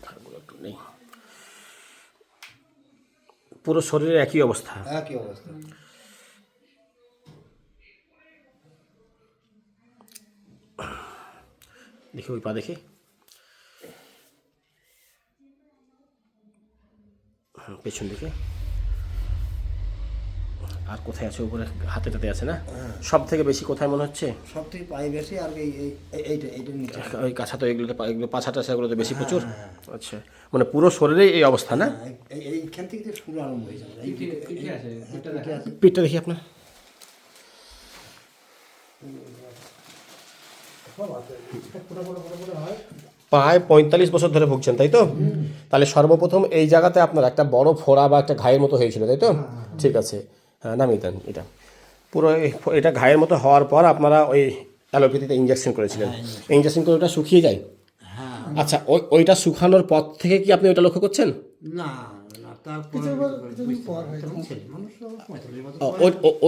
খাগুলো একটু নেই, পুরো শরীরে একই অবস্থা। একই অবস্থা। দেখি ওই পা দেখি, পেছন দিকে। আর কোথায় আছে? উপরে হাতে টাতে আছে না? সব থেকে বেশি কোথায় মনে হচ্ছে? সব থেকে পায়ে বেশি, আর এইটা নিচে। ওই কাছা তো এগুলোতে, এগুলো পাছা টাছা এগুলোতে বেশি প্রচুর। আচ্ছা, মানে পুরো শরীরেই এই অবস্থা না? এইখান থেকে তো শুরু আরম্ভ হয়ে যাবে। পিঠটা দেখি আপনার। প্রায় 45 বছর ধরে ভুগছেন, তাই তো? তাহলে সর্বপ্রথম এই জায়গাতে আপনার একটা বড় ফোড়া বা একটা ঘায়ের মতো হয়েছিল, তাই তো? ঠিক আছে, হ্যাঁ নামিয়ে দেন এটা। পুরো এটা ঘায়ের মতো হওয়ার পর আপনারা ওই অ্যালোপ্যাথিতে ইঞ্জেকশন করেছিলেন। ইঞ্জেকশন করে ওটা শুকিয়ে যায়। আচ্ছা, ওইটা শুকানোর পর থেকে কি আপনি ওইটা লক্ষ্য করছেন? না,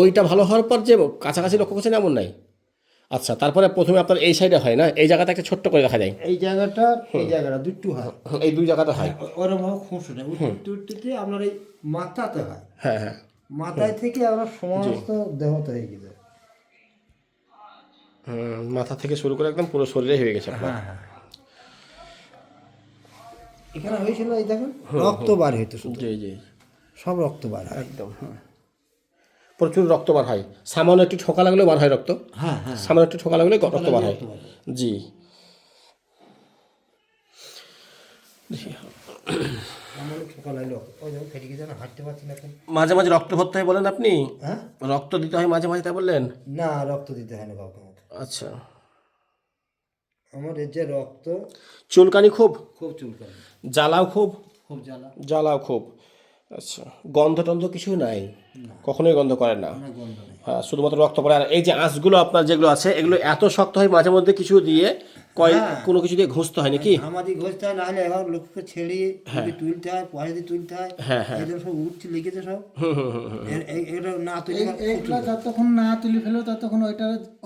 ওইটা ভালো হওয়ার পর যে কাছাকাছি লক্ষ্য করছেন এমন নাই। আচ্ছা, তারপরে প্রথমে আপনার এই সাইডে হয় না? এই জায়গাটা একটা ছোট্ট করে দেখা যায়। এই জায়গাটা দুটো হয়, এই দুই জায়গাটা হয়। ওরকম খুঁজে নেই, উঠতে আপনার এই মাথাতে হয়। হ্যাঁ হ্যাঁ, মাথায় থেকে আমরা সমস্ত দেহতে হয়ে গেছে। মাথা থেকে শুরু করে একদম পুরো শরীরে হয়ে গেছে আপনার। এখানে হয়েছিল, এই দেখেন রক্ত বার হইতো শুধু, জি জি, সব রক্ত বার হয় একদম। প্রচুর রক্ত বার হয়, সামান্য একটু ঠোকা লাগলেও বার হয় রক্ত। হ্যাঁ হ্যাঁ, সামান্য একটু ঠোকা লাগলে রক্ত বার হয়। জি, আমার ঠোকা লাগলো, ওই যখন ফেটে গেছে না, হাঁটতে পারছি না এখন। মাঝে মাঝে রক্ত ভরতে হয় বলেন আপনি? হ্যাঁ, রক্ত দিতে হয় মাঝে মাঝে, তাই বললেন? না রক্ত দিতে হয় না কাউকে আমাকে। আচ্ছা, আমার এই যে রক্ত, চুলকানি খুব, খুব চুলকানি, জ্বালাও খুব, খুব জ্বালা, জ্বালাও খুব। আচ্ছা, গন্ধ টন্ধ কিছু নাই? কখনোই গন্ধ করে না? না গন্ধ নেই। হ্যাঁ, শুধুমাত্র রক্ত পড়ে। আর এই যে আঁশগুলো আপনার যেগুলো আছে, এগুলো এত শক্ত হয় মাঝে মধ্যে কিছু দিয়ে কোনো কিছু দিয়ে ঘষতে হয় নাকি? আমাদের ঘষতে হয়, নাহলে এখন লোককে ছেড়িয়ে যদি তুলতে হয়, পয়সা দিয়ে তুলতে হয়। হ্যাঁ হ্যাঁ, এদের সব উঠছে, লিখেছে সব। এটা না তুলে এইগুলা যতক্ষণ না তুলে ফেলো ততক্ষণ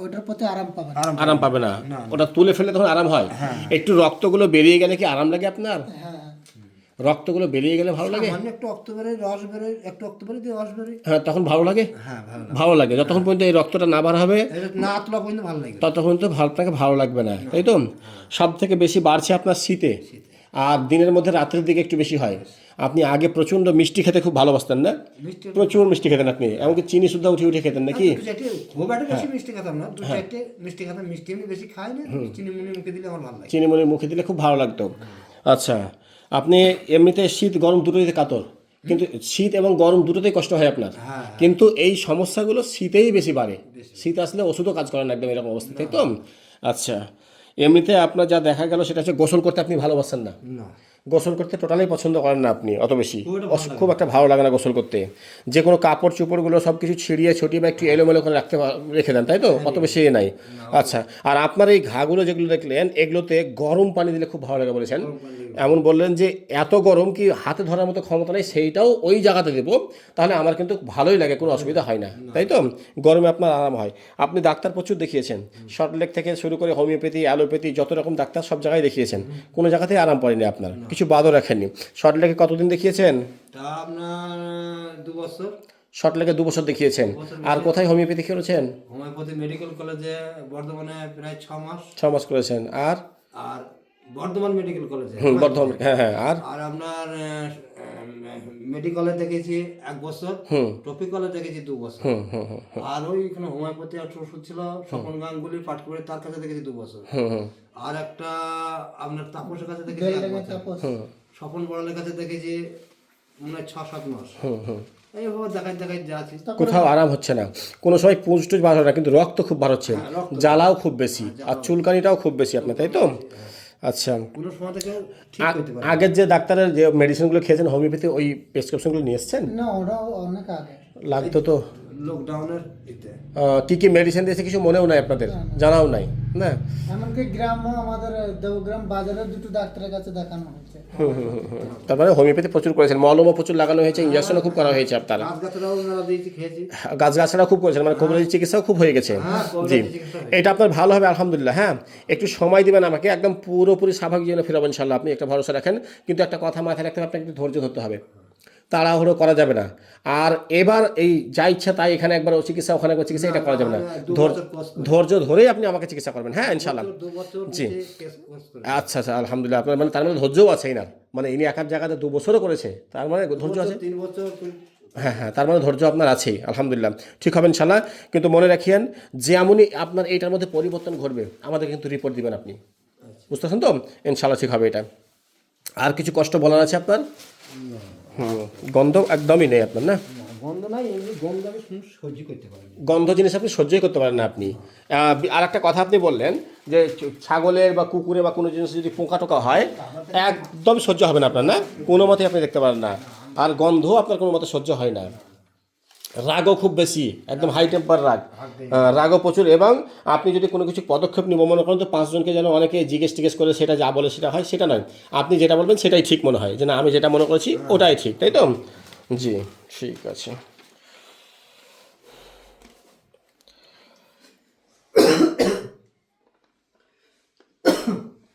ওইটার প্রতি আরাম পাবে না। আরাম পাবে না। ওটা তুলে ফেলে তখন আরাম হয়। একটু রক্তগুলো বেরিয়ে গেলে কি আরাম লাগে আপনার? হ্যাঁ, রক্তগুলো বেরিয়ে গেলে ভালো লাগে? সামান্য একটু রক্ত বেরোয়, রস বেরোয়, একটু রক্ত বেরোয় দিয়ে রস বেরোয়। হ্যাঁ, তখন ভালো লাগে। হ্যাঁ, ভালো ভালো লাগে যতক্ষণ পর্যন্ত এই রক্তটা না বার হবে, লাগে। না তোলা পর্যন্ত ভালো লাগে। ততক্ষণ তো আপনাকে ভালো লাগবে না, তাই তো? সব থেকে বেশি বাড়ছে আপনার শীতে, আর দিনের মধ্যে রাত্রের দিকে একটু বেশি হয়। আপনি আগে প্রচণ্ড মিষ্টি খেতে খুব ভালোবাসতেন না? প্রচুর মিষ্টি খেতেন আপনি, এমনকি চিনি সুদ্ধা উঠে উঠে খেতেন নাকি? খুব একটা বেশি মিষ্টি খেতাম না, 2-4টে মিষ্টি খেতাম। মিষ্টি এমনি বেশি খাই না, চিনি মুনি মুখে দিলে আমার ভালো লাগে। চিনি মুনি মুখে দিলে খুব ভালো লাগতো। আচ্ছা, আপনি এমনিতে শীত গরম দুটোতে কাতর, কিন্তু শীত এবং গরম দুটোতেই কষ্ট হয় আপনার। কিন্তু এই সমস্যাগুলো শীতেই বেশি বাড়ে। শীত আসলে ওষুধও কাজ করে না, একদম এরকম অবস্থা, তাই তো? আচ্ছা, এমনিতে আপনার যা দেখা গেল সেটা হচ্ছে গোসল করতে আপনি ভালোবাসেন না। না, গোসল করতে টোটালি পছন্দ করেন না আপনি অত বেশি, খুব একটা ভালো লাগে না গোসল করতে। যে কোনো কাপড় চোপড়গুলো সব কিছু ছিঁড়িয়ে ছটিয়ে বা একটু এলোমেলো করে রেখে দেন, তাই তো? অত বেশি নাই। আচ্ছা, আর আপনার এই ঘাগুলো যেগুলো দেখলেন, এগুলোতে গরম পানি দিলে খুব ভালো লাগে বলেছেন। এমন বললেন যে এত গরম কি হাতে ধরার মতো ক্ষমতা নেই, সেইটাও ওই জায়গাতে দেবো, তাহলে আমার কিন্তু ভালোই লাগে, কোনো অসুবিধা হয় না, তাই তো? গরমে আপনার আরাম হয়। আপনি ডাক্তার প্রচুর দেখিয়েছেন, শর্টলেগ থেকে শুরু করে হোমিওপ্যাথি, অ্যালোপ্যাথি, যত রকম ডাক্তার সব জায়গায় দেখিয়েছেন, কোনো জায়গাতেই আরাম পড়েনি আপনার, কিছু বাদও রাখেননি। শর্টলেগে কতদিন দেখিয়েছেন? তা আপনার 2 বছর। শর্টলেগে 2 বছর দেখিয়েছেন। আর কোথায় হোমিওপ্যাথি করেছেন? হোমিওপ্যাথি মেডিকেল কলেজে বর্ধমানে প্রায় 6 মাস। 6 মাস করেছেন। আর আর বর্ধমান মেডিকেল কলেজে, বর্ধমান, হ্যাঁ হ্যাঁ। আর আর আপনার মেডিকেলে দেখেছি 1 বছর, টপিক্যালে দেখেছি 2 বছর। আর ওইখানে হোমিওপ্যাথি একটা ওষুধ ছিল স্বপন গাঙ্গুলি পাঠ করে, তার কাছে দেখেছি 2 বছর। আর একটা আপনার তাপসের কাছে দেখেছি 1 বছর। স্বপন বড়ালের কাছে দেখেছি মনে হয় 6-7 মাস। এইভাবে দেখাই দেখাই যাচ্ছি, কোথাও আরাম হচ্ছে না। কোনো সময় পুঁজ টুজ বার হয় না, কিন্তু রক্ত খুব বার হচ্ছে, জ্বালাও খুব বেশি, আর চুলকানিটাও খুব বেশি আপনার, তাই তো? আচ্ছা, কোনো সময় থেকে ঠিক করতে পারে। আগের যে ডাক্তারের যে মেডিসিনগুলো খেয়েছেন হোমিওপ্যাথি, ওই প্রেসক্রিপশনগুলো নিয়ে এসছেন? না ওরা অনেক আগে লাগতো তো? লকডাউনের ইতে কি কি মেডিসিন দিয়েছে কিছু মনেও নাই আপনাদের, জানাও নাই না? এমনকি গ্রামও আমাদের দেবগ্রাম বাজারের দুটো ডাক্তারের কাছে দেখানো হয়েছে। তার মানে হোমিওপ্যাথি প্রচুর করেছেন, মলমও প্রচুর লাগানো হয়েছে, ইঞ্জেকশনও খুব করা হয়েছে আপনার, গাছগাছরাও ওনারা দিয়েছি খেয়েছি। গাছগাছড়া খুব করেছেন, মানে কবিরাজি চিকিৎসাও খুব হয়ে গেছে। জি, এটা আপনার ভালো হবে আলহামদুলিল্লাহ। হ্যাঁ, একটু সময় দিবেন আমাকে, একদম পুরোপুরি স্বাভাবিক জীবনে ফেরাবো ইনশাল্লাহ। আপনি একটা ভরসা রাখেন, কিন্তু একটা কথা মাথায় রাখতে হবে, আপনাকে একটু ধৈর্য ধরতে হবে, তাড়াহুড়ো করা যাবে না। আর এবার এই যা ইচ্ছা তাই এখানে একবার চিকিৎসা ওখানে একবার চিকিৎসা এটা করা যাবে না। ধৈর্য ধরেই আপনি আমাকে চিকিৎসা করবেন। হ্যাঁ ইনশাল্লাহ। 2 বছর জি। কোর্স করে আচ্ছা আচ্ছা আলহামদুলিল্লাহ। আপনার মানে তার মানে ধৈর্যও আছে ইনার, মানে ইনি এক জায়গাতে 2 বছরও করেছে, তার মানে ধৈর্য আছে। 3 বছর হ্যাঁ হ্যাঁ, তার মানে ধৈর্য আপনার আছেই আলহামদুলিল্লাহ। ঠিক হবে ইনশাল্লাহ। কিন্তু মনে রাখিয়েন যে এমনই আপনার এইটার মধ্যে পরিবর্তন ঘটবে, আমাদের কিন্তু রিপোর্ট দিবেন আপনি, বুঝতেছেন তো? ইনশাল্লাহ ঠিক হবে এটা। আর কিছু কষ্ট বলার আছে আপনার? গন্ধ একদমই নেই আপনার না? গন্ধ নাই, এমনি গন্ধ আমি সহ্য করতে পারি না। গন্ধ জিনিস আপনি সহ্যই করতে পারেন না আপনি। আর একটা কথা আপনি বললেন যে ছাগলের বা কুকুরে বা কোনো জিনিস যদি পোকা টোকা হয় একদম সহ্য হবে না আপনার না? কোনো মতেই আপনি দেখতে পারেন না। আর গন্ধ আপনার কোনো মতে সহ্য হয় না। রাগও খুব বেশি, একদম হাই টেম্পার রাগ, রাগও প্রচুর। এবং আপনি যদি কোনো কিছু পদক্ষেপ নিব মনে করেন তো 5 জনকে যেন অনেকে জিজ্ঞেস টিজ্ঞেস করে সেটা যা বলে সেটা হয়, সেটা নয়। আপনি যেটা বলবেন সেটাই ঠিক মনে হয়, যে না আমি যেটা মনে করেছি ওটাই ঠিক, তাই তো? জি ঠিক আছে।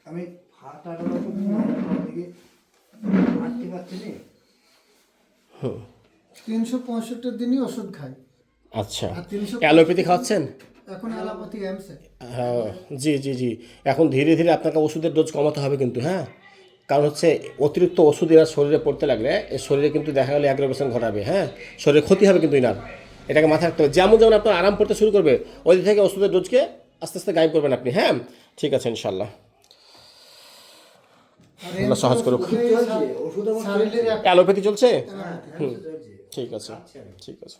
আমি হাঁটাটা দিকে হাঁটতে পারছি না। 365 দিনই ওষুধ খাই। আচ্ছা, আর 300 অ্যালোপ্যাথি খাওয়াচ্ছেন? এখন অ্যালোপ্যাথি এমসে। হ্যাঁ জি জি জি, এখন ধীরে ধীরে আপনাকে ওষুধের ডোজ কমাতে হবে কিন্তু। হ্যাঁ, কারণ হচ্ছে অতিরিক্ত ওষুধ এনার শরীরে পড়তে লাগলে এর শরীরে কিন্তু দেখা গেলে অ্যাগ্রাভেশন ঘটাবে। হ্যাঁ, শরীরে ক্ষতি হবে কিন্তু এনার, এটাকে মাথায় রাখতে হবে। যেমন যেমন আপনার আরাম পড়তে শুরু করবে ওই দিক থেকে ওষুধের ডোজকে আস্তে আস্তে গায়েব করবেন আপনি। হ্যাঁ ঠিক আছে ইনশাল্লাহ, আল্লাহ সহজ করুক। ওষুধ আমার শরীরের অ্যালোপ্যাথি চলছে? চলছে। ঠিক আছে ঠিক আছে।